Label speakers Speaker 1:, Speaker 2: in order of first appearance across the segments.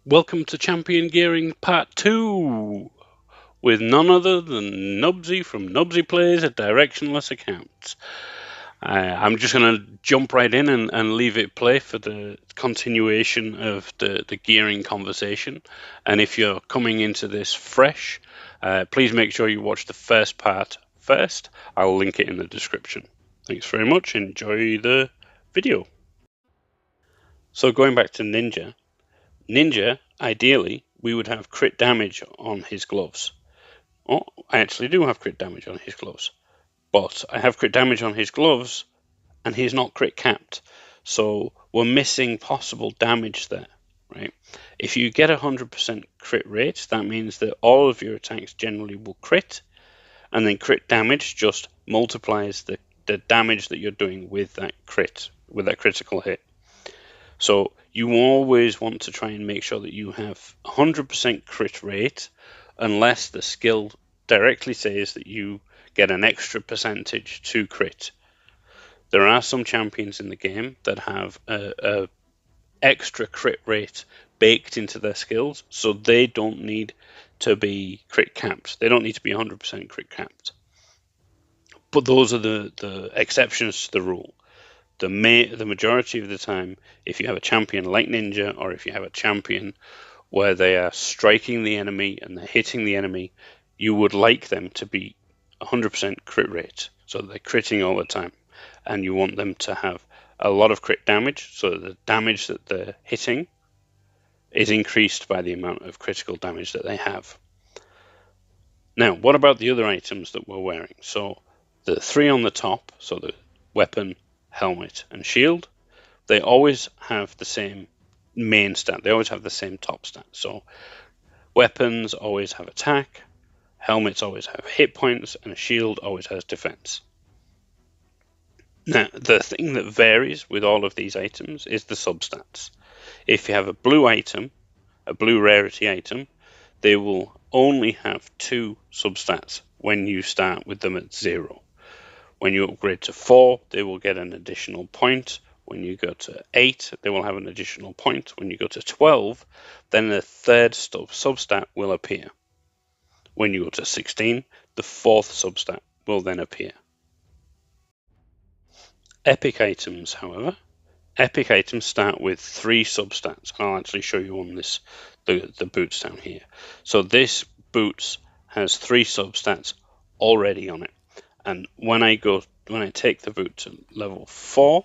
Speaker 1: Welcome to Champion Gearing Part 2 with none other than Nubsy from Nubsy Plays a Directionless Account. I'm just going to jump right in and leave it play for the continuation of the gearing conversation. And if you're coming into this fresh, please make sure you watch the first part first. I'll link it in the description. Thanks very much. Enjoy the video. So going back to Ninja, ideally, we would have crit damage on his gloves. Oh, I actually do have crit damage on his gloves. But I have crit damage on his gloves, and he's not crit capped. So we're missing possible damage there, right? If you get 100% crit rate, that means that all of your attacks generally will crit, and then crit damage just multiplies the damage that you're doing with that critical hit. So you always want to try and make sure that you have 100% crit rate, unless the skill directly says that you get an extra percentage to crit. There are some champions in the game that have a extra crit rate baked into their skills, so they don't need to be crit capped. They don't need to be 100% crit capped. But those are the exceptions to the rule. The majority of the time, if you have a champion like Ninja, or if you have a champion where they are striking the enemy and they're hitting the enemy, you would like them to be 100% crit rate, so they're critting all the time, and you want them to have a lot of crit damage, so that the damage that they're hitting is increased by the amount of critical damage that they have. Now, what about the other items that we're wearing? So the three on the top, so the weapon, helmet, and shield, they always have the same main stat. They always have the same top stat. So weapons always have attack, helmets always have hit points, and a shield always has defense. Now, the thing that varies with all of these items is the substats. If you have a blue item, a blue rarity item, they will only have 2 substats when you start with them at 0. When you upgrade to 4, they will get an additional point. When you go to 8, they will have an additional point. When you go to 12, then the third substat will appear. When you go to 16, the fourth substat will then appear. Epic items, however, epic items start with 3 substats. I'll actually show you on this, the boots down here. So this boots has 3 substats already on it. And when I take the boot to level 4,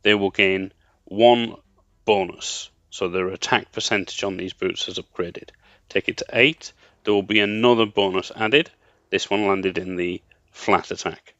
Speaker 1: they will gain 1 bonus. So their attack percentage on these boots has upgraded. Take it to 8, there will be another bonus added. This one landed in the flat attack.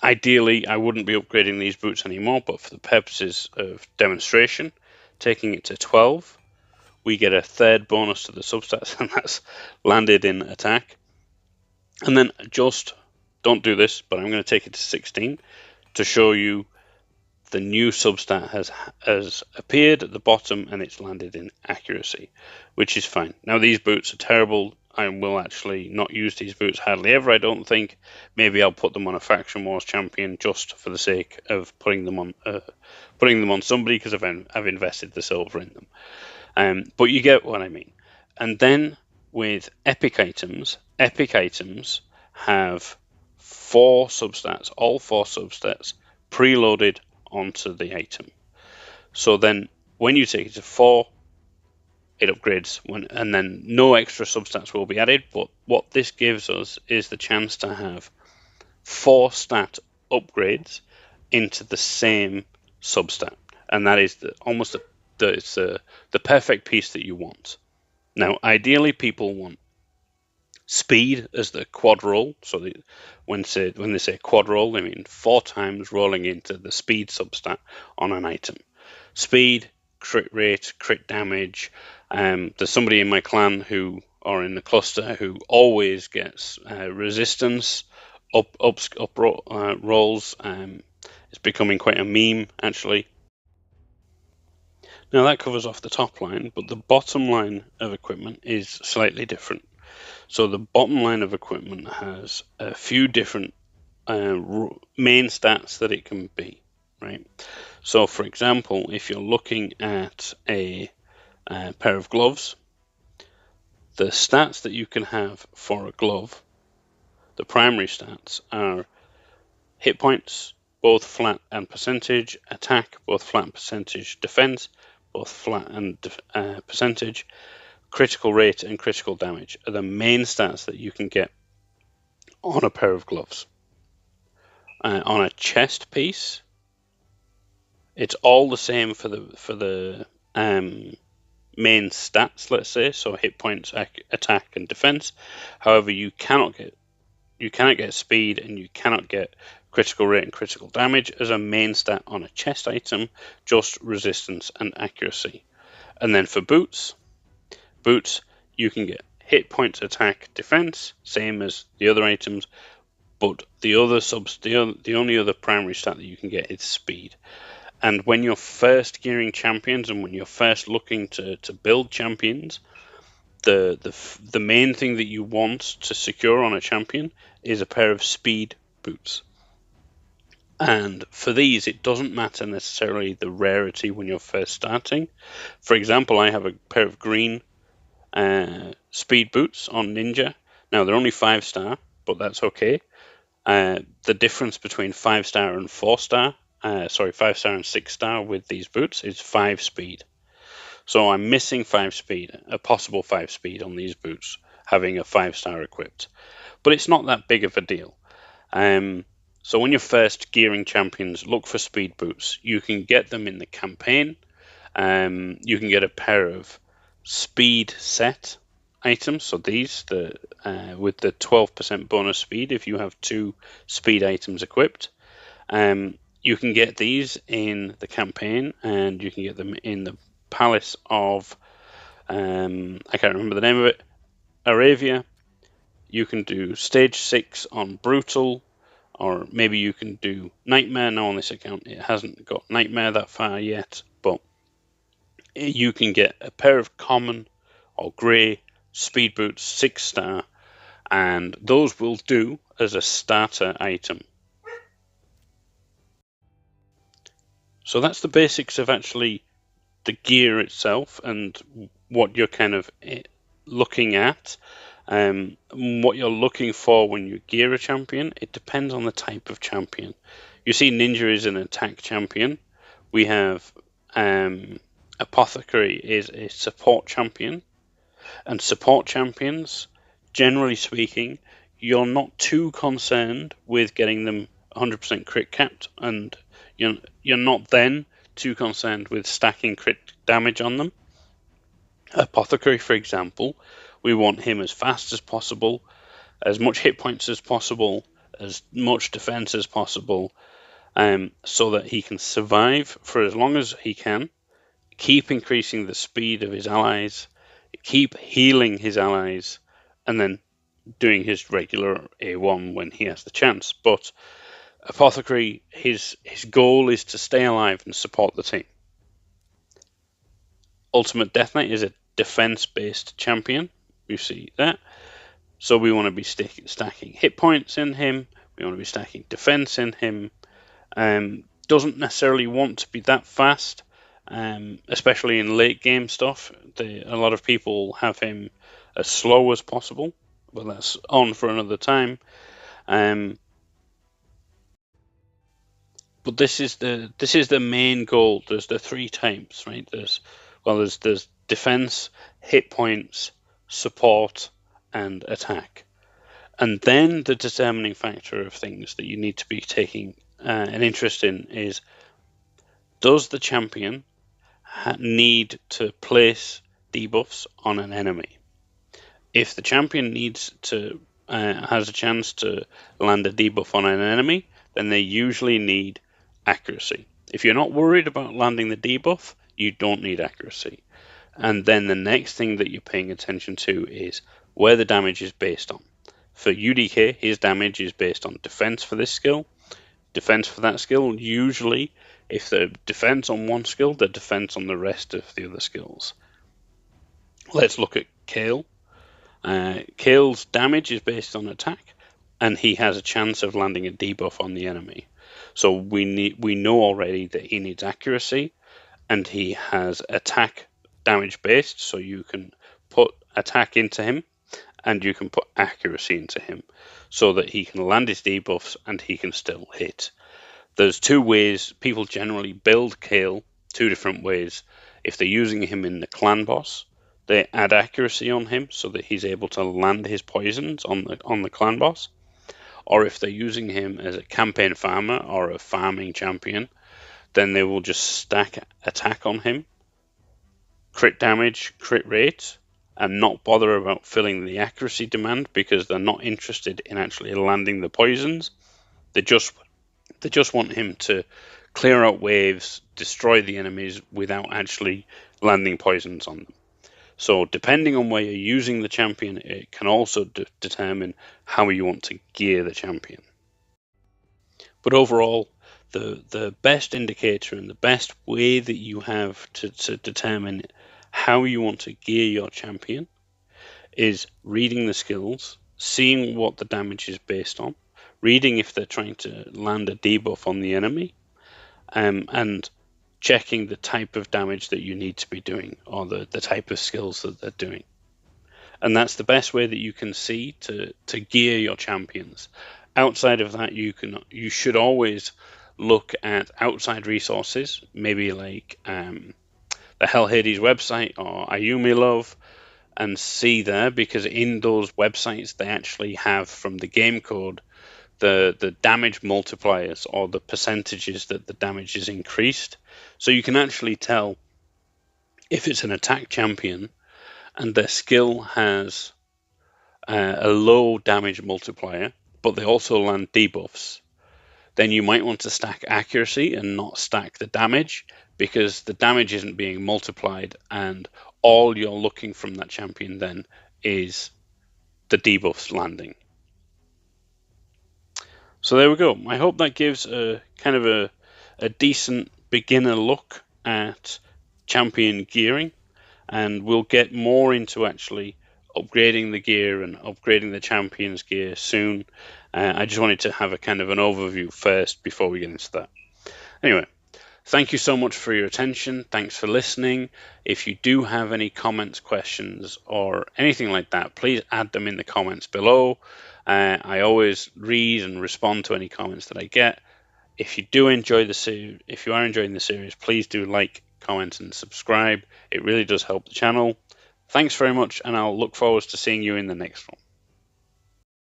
Speaker 1: Ideally, I wouldn't be upgrading these boots anymore, but for the purposes of demonstration, taking it to 12, we get a third bonus to the substats, and that's landed in attack. And then just don't do this, but I'm going to take it to 16 to show you the new substat has appeared at the bottom, and it's landed in accuracy, which is fine. Now, these boots are terrible. I will actually not use these boots hardly ever, I don't think. Maybe I'll put them on a Faction Wars champion just for the sake of putting them on somebody, because I've invested the silver in them. But you get what I mean. And then with epic items have 4 substats, all 4 substats preloaded onto the item. So then when you take it to 4, it upgrades, and then no extra substats will be added. But what this gives us is the chance to have 4 stat upgrades into the same substat, and that is almost the perfect piece that you want. Now, ideally, people want speed as the quad roll. So when they say quad roll, they mean 4 times rolling into the speed substat on an item. Speed, crit rate, crit damage. There's somebody in my clan or in the cluster who always gets resistance up rolls. It's becoming quite a meme, actually. Now that covers off the top line, but the bottom line of equipment is slightly different. So the bottom line of equipment has a few different main stats that it can be, right? So, for example, if you're looking at a pair of gloves, the stats that you can have for a glove, the primary stats, are hit points, both flat and percentage, attack, both flat and percentage, defense, both flat and percentage, critical rate, and critical damage are the main stats that you can get on a pair of gloves. On a chest piece, it's all the same for the main stats, let's say, so hit points, attack, and defense. However, you cannot get speed, and you cannot get critical rate and critical damage as a main stat on a chest item, just resistance and accuracy. And then for boots, you can get hit points, attack, defense, same as the other items, but the only other primary stat that you can get is speed. And when you're first gearing champions, and when you're first looking to build champions, the main thing that you want to secure on a champion is a pair of speed boots. And for these, it doesn't matter necessarily the rarity when you're first starting. For example, I have a pair of green speed boots on Ninja. Now, they're only 5-star, but that's okay. The difference between 5-star and 4-star, 5-star and 6-star with these boots is 5 speed. So I'm missing 5 speed, a possible 5 speed on these boots, having a 5-star equipped. But it's not that big of a deal. So when you're first gearing champions, look for speed boots. You can get them in the campaign. You can get a pair of speed set items. So these, with the 12% bonus speed, if you have 2 speed items equipped. You can get these in the campaign, and you can get them in the Palace of, I can't remember the name of it, Aravia. You can do stage 6 on Brutal, or maybe you can do Nightmare. Now on this account it hasn't got Nightmare that far yet, but you can get a pair of common or grey speed boots 6-star, and those will do as a starter item. So that's the basics of actually the gear itself and what you're kind of looking at. What you're looking for when you gear a champion, it depends on the type of champion. You see, Ninja is an attack champion. We have Apothecary is a support champion. And support champions, generally speaking, you're not too concerned with getting them 100% crit capped, and you're not then too concerned with stacking crit damage on them. Apothecary, for example, we want him as fast as possible, as much hit points as possible, as much defense as possible, so that he can survive for as long as he can, keep increasing the speed of his allies, keep healing his allies, and then doing his regular A1 when he has the chance. But Apothecary, his goal is to stay alive and support the team. Ultimate Death Knight is a defense-based champion. You see that. So we want to be stacking hit points in him. We want to be stacking defense in him. Doesn't necessarily want to be that fast, especially in late game stuff. A lot of people have him as slow as possible, but that's on for another time. But this is the main goal. There's the 3 types, right? There's defense, hit points, support, and attack. And then the determining factor of things that you need to be taking an interest in is, does the champion need to place debuffs on an enemy? If the champion has a chance to land a debuff on an enemy, then they usually need accuracy. If you're not worried about landing the debuff, you don't need accuracy. And then the next thing that you're paying attention to is where the damage is based on. For UDK, his damage is based on defense for this skill, defense for that skill. Usually, if the defense on one skill, the defense on the rest of the other skills. Let's look at Kayle. Kayle's damage is based on attack, and he has a chance of landing a debuff on the enemy. So we know already that he needs accuracy, and he has attack damage based, so you can put attack into him and you can put accuracy into him so that he can land his debuffs and he can still hit. There's two ways people generally build Kayle, two different ways. If they're using him in the clan boss, they add accuracy on him so that he's able to land his poisons on the clan boss. Or if they're using him as a campaign farmer or a farming champion, then they will just stack attack on him, crit damage, crit rate, and not bother about filling the accuracy demand because they're not interested in actually landing the poisons. They just want him to clear out waves, destroy the enemies without actually landing poisons on them. So depending on where you're using the champion, it can also determine how you want to gear the champion. But overall, the best indicator and the best way that you have to determine how you want to gear your champion is reading the skills, seeing what the damage is based on, reading if they're trying to land a debuff on the enemy, and checking the type of damage that you need to be doing or the type of skills that they're doing. And that's the best way that you can see to gear your champions. Outside of that, you should always look at outside resources, maybe like the Hell Hades website or Ayumi Love, and see there, because in those websites they actually have from the game code the damage multipliers or the percentages that the damage is increased. So you can actually tell if it's an attack champion and their skill has a low damage multiplier, but they also land debuffs, then you might want to stack accuracy and not stack the damage, because the damage isn't being multiplied and all you're looking from that champion then is the debuffs landing. So there we go. I hope that gives a kind of a decent beginner look at champion gearing, and we'll get more into actually upgrading the gear and upgrading the champion's gear soon. I just wanted to have a kind of an overview first before we get into that. Anyway, thank you so much for your attention. Thanks for listening. If you do have any comments, questions, or anything like that, please add them in the comments below. I always read and respond to any comments that I get. If you do enjoy the series, if you are enjoying the series, please do like, comment, and subscribe. It really does help the channel. Thanks very much, and I'll look forward to seeing you in the next one.